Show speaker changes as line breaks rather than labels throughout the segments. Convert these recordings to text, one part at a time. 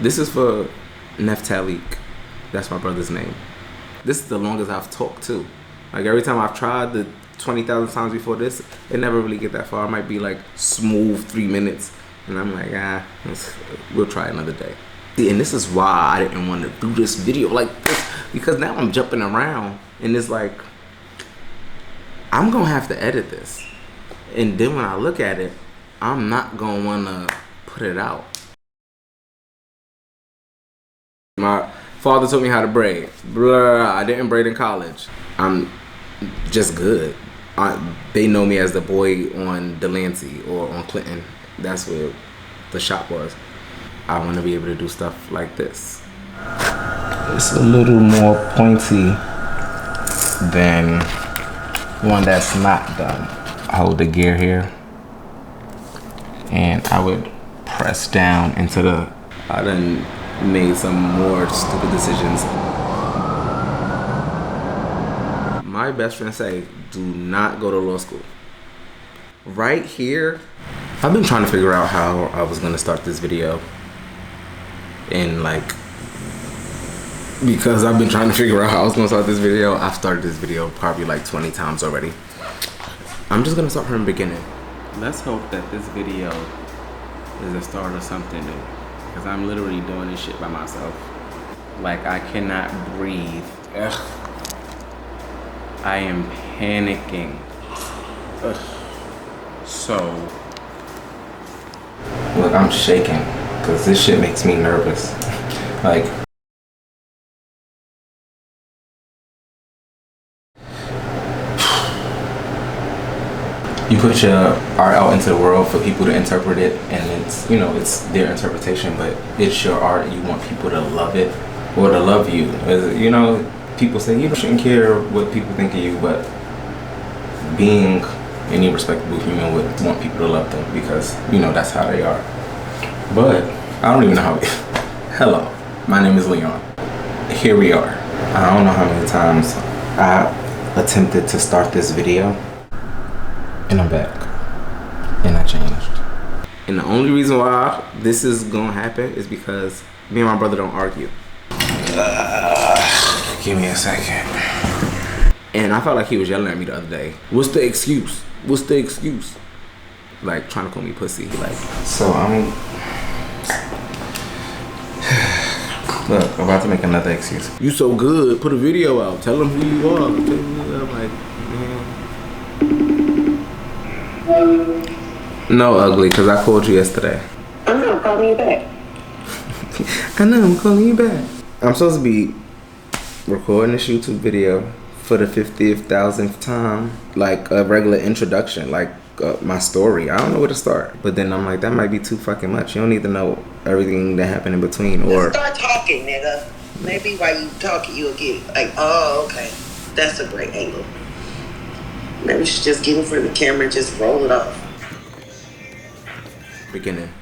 This is for Neftalik. That's my brother's name. This is the longest I've talked too. Like every time I've tried the 20,000 times before this, it never really get that far. It might be like smooth 3 minutes. And I'm like, we'll try another day. See, and this is why I didn't want to do this video like this, because now I'm jumping around and it's like, I'm gonna have to edit this. And then when I look at it, I'm not gonna wanna put it out. My father taught me how to braid. I didn't braid in college. I'm just good. They know me as the boy on Delancey or on Clinton. That's where the shop was. I want to be able to do stuff like this. It's a little more pointy than one that's not done. I hold the gear here and I would press down into the... I done made some more stupid decisions. My best friend say, do not go to law school. Right here, I've been trying to figure out how I was gonna start this video. And like, because I've been trying to figure out how I was gonna start this video, I've started this video probably like 20 times already. I'm just gonna start from the beginning. Let's hope that this video is the start of something new. Because I'm literally doing this shit by myself. Like, I cannot breathe. Ugh. I am panicking. Ugh. So, look, I'm shaking because this shit makes me nervous. Like, you put your art out into the world for people to interpret it, and it's, you know, it's their interpretation, but it's your art. You want people to love it or to love you. You know, people say you shouldn't care what people think of you, but being any respectable human would want people to love them because, you know, that's how they are. But I don't even know how. Hello, my name is Leiyohn. Here we are. I don't know how many times I attempted to start this video, and I'm back, and I changed. And the only reason why this is gonna happen is because me and my brother don't argue. Give me a second. And I felt like he was yelling at me the other day. What's the excuse? What's the excuse? Like, trying to call me pussy. Like, so look, I'm about to make another excuse. You so good, put a video out. Tell them who you are. I'm like, man. No, ugly, because I called you yesterday.
I know, I'm calling you back.
I know, I'm calling you back. I'm supposed to be recording this YouTube video for the 50,000th time, like a regular introduction, like my story. I don't know where to start, but then I'm like, that might be too fucking much. You don't need to know everything that happened in between. Or
start talking, nigga. Maybe while you talking, you'll get like, oh, okay, that's a great angle. Maybe we should just get in front of the camera and just roll it off.
Beginning.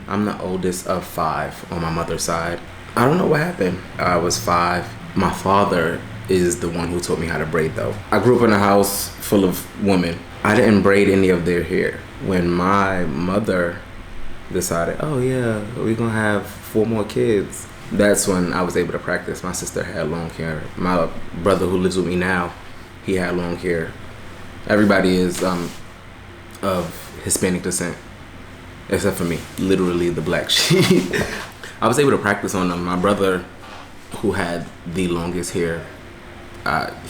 I'm the oldest of 5 on my mother's side. I don't know what happened. I was 5. My father is the one who taught me how to braid though. I grew up in a house full of women. I didn't braid any of their hair. When my mother decided, oh yeah, we're gonna have 4 more kids, that's when I was able to practice. My sister had long hair. My brother who lives with me now, he had long hair. Everybody is of Hispanic descent, except for me, literally the black sheep. I was able to practice on them. My brother, who had the longest hair,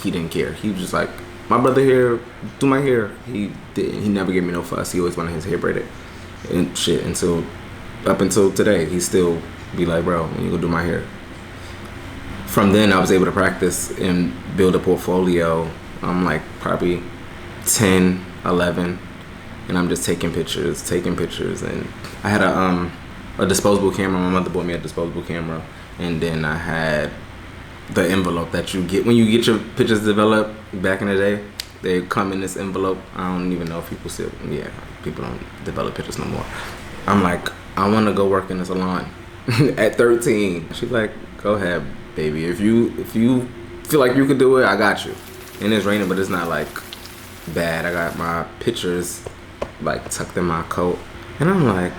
he didn't care. He was just like, my brother here, do my hair. He never gave me no fuss. He always wanted his hair braided and shit. Up until today, he still be like, bro, when you go do my hair. From then, I was able to practice and build a portfolio. I'm like probably 10, 11, and I'm just taking pictures, and I had a disposable camera. My mother bought me a disposable camera, and then I had the envelope that you get when you get your pictures developed. Back in the day, they come in this envelope. I don't even know if people still, people don't develop pictures no more. I'm like, I want to go work in a salon at 13. She's like, go ahead, baby. If you feel like you could do it, I got you. And it's raining, but it's not like bad. I got my pictures like tucked in my coat, and I'm like,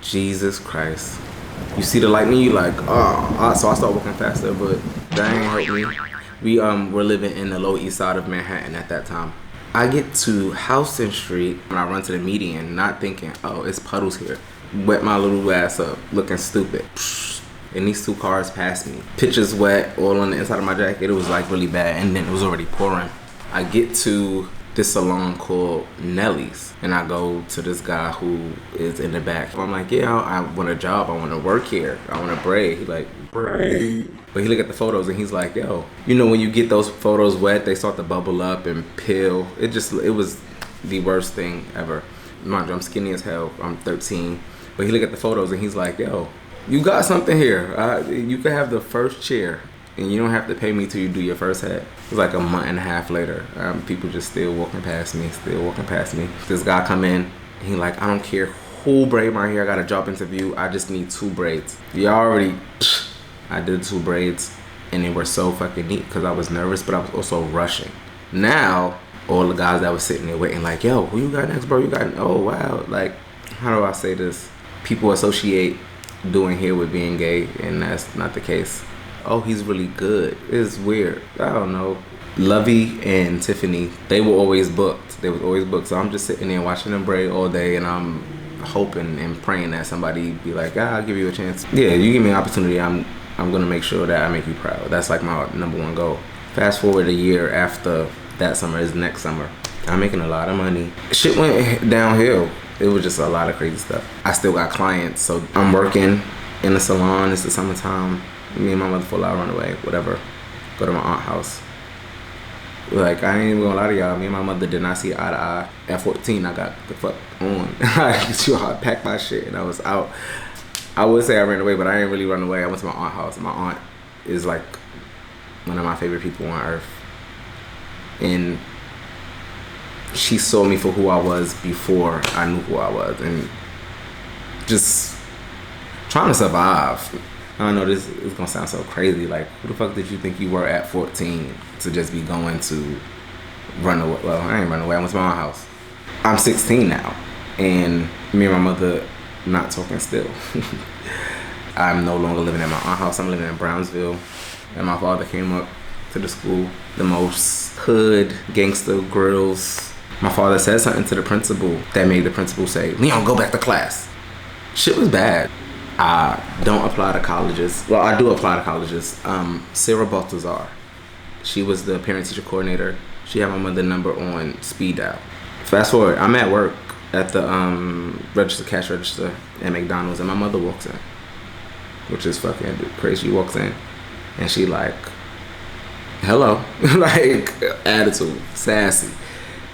Jesus Christ. You see the lightning, you like, so I start walking faster, but that ain't help me. We were living in the Lower East Side of Manhattan at that time. I get to Houston Street and I run to the median, not thinking, oh, it's puddles here. Wet my little ass up, looking stupid. And these 2 cars passed me. Pitches wet, all on the inside of my jacket. It was like really bad, and then it was already pouring. I get to this salon called Nelly's, and I go to this guy who is in the back. I'm like, yeah, I want a job. I want to work here. I want to braid. He's like, braid. But he look at the photos and he's like, yo, you know when you get those photos wet, they start to bubble up and peel. It was the worst thing ever. Mind you, I'm skinny as hell. I'm 13. But he look at the photos and he's like, yo, you got something here. You could have the first chair and you don't have to pay me till you do your first hat. It was like a month and a half later. People just still walking past me. This guy come in and he like, I don't care who braid my hair. I got a job interview. I just need 2 braids. I did 2 braids and they were so fucking neat because I was nervous, but I was also rushing. Now, all the guys that was sitting there waiting like, yo, who you got next, bro? You got, oh, wow. Like, how do I say this? People associate doing hair with being gay, and that's not the case. Oh, he's really good. It's weird. I don't know. Lovey and Tiffany, they were always booked. So I'm just sitting there watching them braid all day, and I'm hoping and praying that somebody be like, I'll give you a chance. Yeah, you give me an opportunity, I'm gonna make sure that I make you proud. That's like my number 1 goal. Fast forward a year after that summer is next summer. I'm making a lot of money. Shit went downhill. It was just a lot of crazy stuff. I still got clients, so I'm working in the salon. It's the summertime. Me and my mother full out run away, whatever. Go to my aunt's house. Like, I ain't even gonna lie to y'all. Me and my mother did not see eye to eye. At 14, I got the fuck on. I packed my shit and I was out. I would say I ran away, but I didn't really run away. I went to my aunt's house. My aunt is like one of my favorite people on earth. And she saw me for who I was before I knew who I was, and just trying to survive. I don't know, this is gonna sound so crazy. Like, who the fuck did you think you were at 14 to just be going to run away? Well, I ain't run away. I went to my own house. I'm 16 now, and me and my mother not talking still. I'm no longer living at my aunt's house. I'm living in Brownsville, and my father came up to the school. The most hood gangster grills. My father said something to the principal that made the principal say, Leiyohn, go back to class. Shit was bad. I don't apply to colleges. Well, I do apply to colleges. Sarah Baltazar, she was the parent-teacher coordinator. She had my mother's number on speed dial. Fast forward, I'm at work at the cash register at McDonald's, and my mother walks in, which is fucking crazy. She walks in, and she like, hello, like attitude, sassy.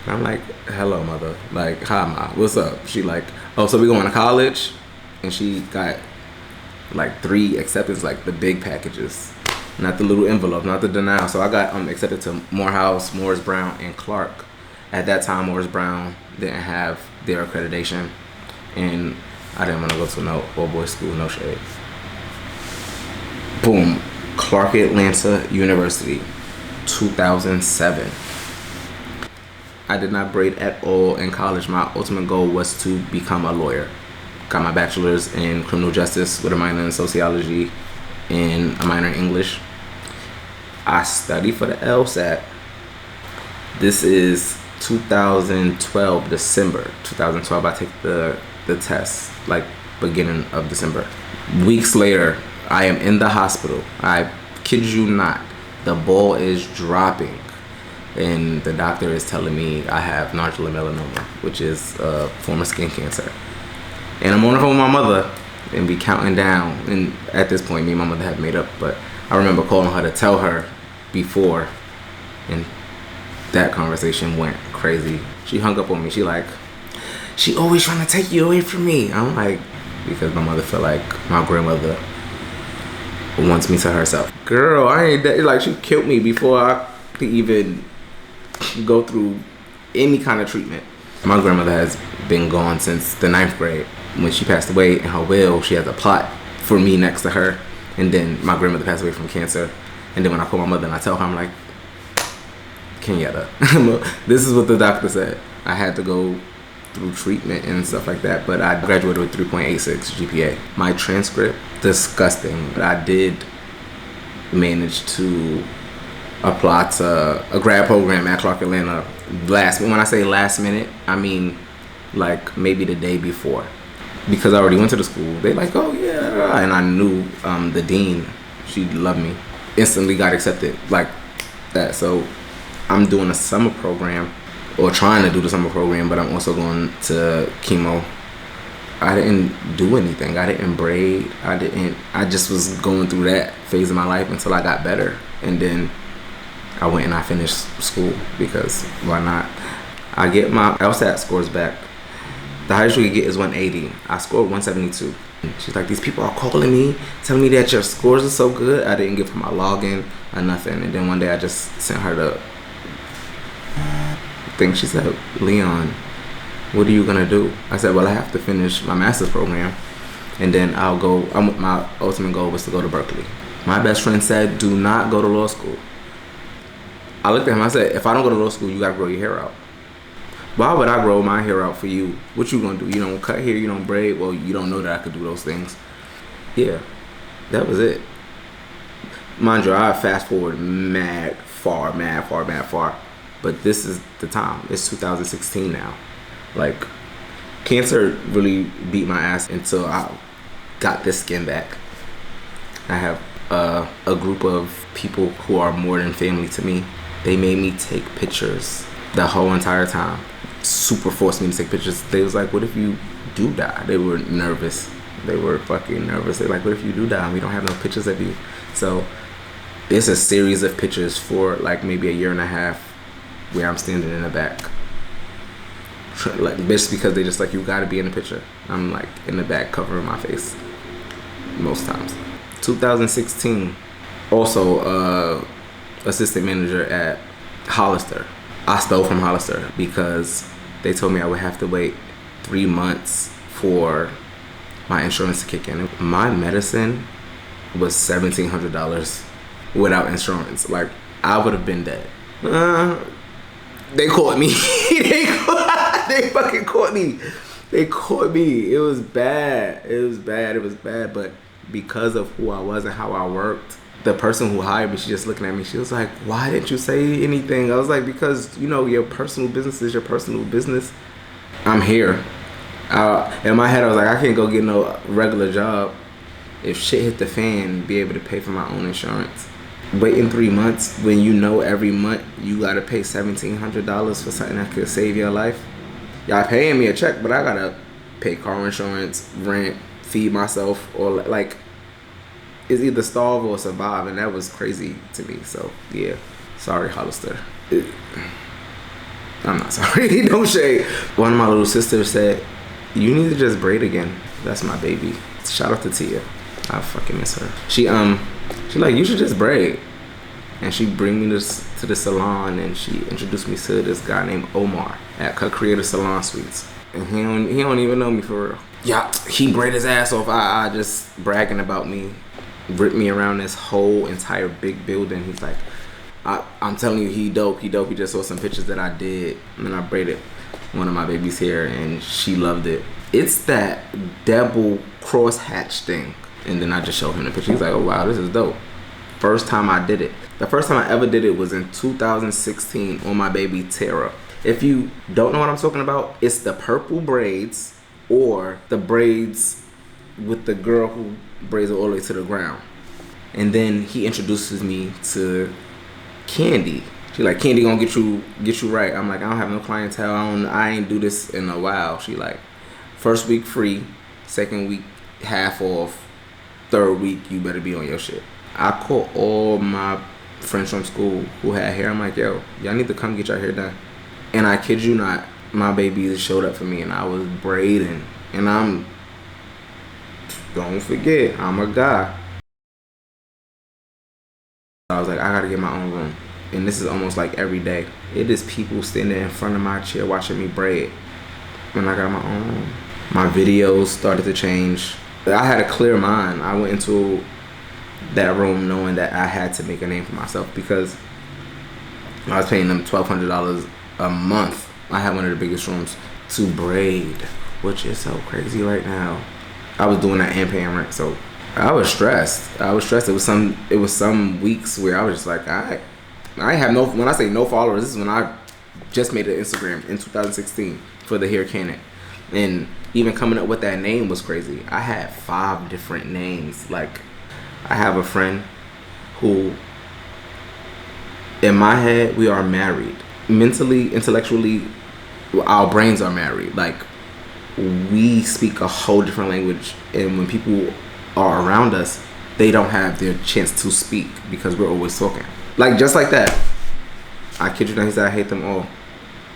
And I'm like, hello, mother. Like, hi, ma. What's up? She like, oh, so we going to college? And she got like 3 acceptance, like the big packages, not the little envelope, not the denial. So I got accepted to Morehouse, Morris Brown, and Clark. At that time, Morris Brown didn't have their accreditation, and I didn't want to go to no all-boys school, no shade. Boom, Clark Atlanta University, 2007. I did not braid at all in college. My ultimate goal was to become a lawyer. Got my bachelor's in criminal justice with a minor in sociology and a minor in English. I studied for the LSAT. This is 2012, December 2012. I take the test, like beginning of December. Weeks later, I am in the hospital. I kid you not. The ball is dropping. And the doctor is telling me I have nodular melanoma, which is a form of skin cancer. And I'm on the phone with my mother and be counting down. And at this point, me and my mother had made up, but I remember calling her to tell her before, and that conversation went crazy. She hung up on me. She always trying to take you away from me. I'm like, because my mother felt like my grandmother wants me to herself. Girl, I ain't that. Like, she killed me before I could even go through any kind of treatment. My grandmother has been gone since the 9th grade. When she passed away, in her will, she has a plot for me next to her. And then my grandmother passed away from cancer. And then when I call my mother and I tell her, I'm like, Kenyatta, this is what the doctor said. I had to go through treatment and stuff like that. But I graduated with 3.86 GPA. My transcript, disgusting. But I did manage to apply to a grad program at Clark Atlanta when I say last minute, I mean like maybe the day before, because I already went to the school. They like, oh yeah, and I knew the dean, she loved me. Instantly got accepted like that. So I'm doing a summer program, or trying to do the summer program, but I'm also going to chemo. I didn't do anything. I didn't braid. I just was going through that phase of my life until I got better, and then I went and I finished school, because why not? I get my LSAT scores back. The highest you can get is 180. I scored 172. She's like, these people are calling me, telling me that your scores are so good. I didn't give her my login or nothing. And then one day I just sent her the thing. She said, Leiyohn, what are you gonna do? I said, well, I have to finish my master's program, and then I'll go. My ultimate goal was to go to Berkeley. My best friend said, do not go to law school. I looked at him, I said, if I don't go to law school, you gotta grow your hair out. Why would I grow my hair out for you? What you gonna do? You don't cut hair, you don't braid? Well, you don't know that I could do those things. Yeah, that was it. Mind you, I fast forward mad far. But this is the time. It's 2016 now. Like, cancer really beat my ass until I got this skin back. I have a group of people who are more than family to me. They made me take pictures the whole entire time. Super forced me to take pictures. They was like, what if you do die? They were nervous. They were fucking nervous. They're like, what if you do die and we don't have no pictures of you? So it's a series of pictures for like maybe a year and a half where I'm standing in the back. Like, just because they just like, you gotta be in the picture. I'm like in the back covering my face most times. 2016, also assistant manager at Hollister. I stole from Hollister because they told me I would have to wait 3 months for my insurance to kick in. My medicine was $1,700 without insurance. Like, I would have been dead. They caught me. They fucking caught me. They caught me. It was bad. It was bad. But because of who I was and how I worked, the person who hired me, she just looking at me. She was like, why didn't you say anything? I was like, because, you know, your personal business is your personal business. I'm here. In my head, I was like, I can't go get no regular job. If shit hit the fan, be able to pay for my own insurance. Waiting 3 months when you know every month you gotta pay $1,700 for something that could save your life. Y'all paying me a check, but I gotta pay car insurance, rent, feed myself, or like, it's either starve or survive, and that was crazy to me. So yeah, sorry, Hollister. I'm not sorry. No shade. One of my little sisters said, you need to just braid again. That's my baby. Shout out to Tia. I fucking miss her. She like, you should just braid. And she bring me to the salon, and she introduced me to this guy named Omar at her Creative Salon Suites. And he don't even know me for real. Yeah, he braid his ass off. I just bragging about me. Ripped me around this whole entire big building. He's like, I'm telling you, he dope. He just saw some pictures that I did, and I braided one of my baby's hair, and she loved it. It's that double cross hatch thing. And then I just showed him the picture. He's like, oh wow, this is dope. First time I did it. The first time I ever did it was in 2016 on my baby Tara. If you don't know what I'm talking about, it's the purple braids or the braids with the girl who braids it all the way to the ground. And then he introduces me to Candy. She like, Candy gonna get you right. I'm like, I don't have no clientele. I ain't do this in a while. She like, first week free, second week half off, third week you better be on your shit. I called all my friends from school who had hair. I'm like, yo, y'all need to come get your hair done. And I kid you not, my baby showed up for me, and I was braiding. And don't forget, I'm a guy. I was like, I gotta get my own room. And this is almost like every day. It is people standing in front of my chair watching me braid when I got my own room. My videos started to change. I had a clear mind. I went into that room knowing that I had to make a name for myself, because I was paying them $1,200 a month. I had one of the biggest rooms. to braid, which is so crazy right now. I was doing that and paying rent, so I was stressed. It was some weeks where I was just like, I have no. When I say no followers, this is when I just made an Instagram in 2016 for the hair cannon, and even coming up with that name was crazy. I had 5 different names. Like, I have a friend who, in my head, we are married. Mentally, intellectually, our brains are married. Like, we speak a whole different language, and when people are around us, they don't have their chance to speak because we're always talking. Like, just like that. I kid you not, he said, I hate them all.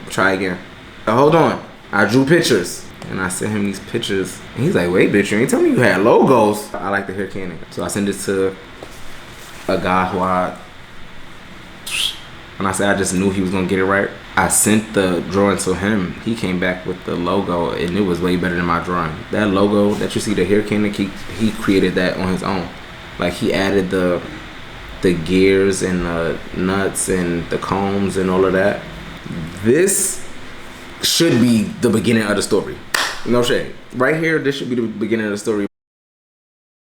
Try again. Hold on. I drew pictures. And I sent him these pictures. And he's like, wait, bitch, you ain't tell me you had logos. I like the hair cannon. So I sent it to a guy who when I said I just knew he was going to get it right. I sent the drawing to him. He came back with the logo, and it was way better than my drawing. That logo that you see, the hair cannon, he created that on his own. Like, he added the gears and the nuts and the combs and all of that. This should be the beginning of the story. No shade. Right here, this should be the beginning of the story.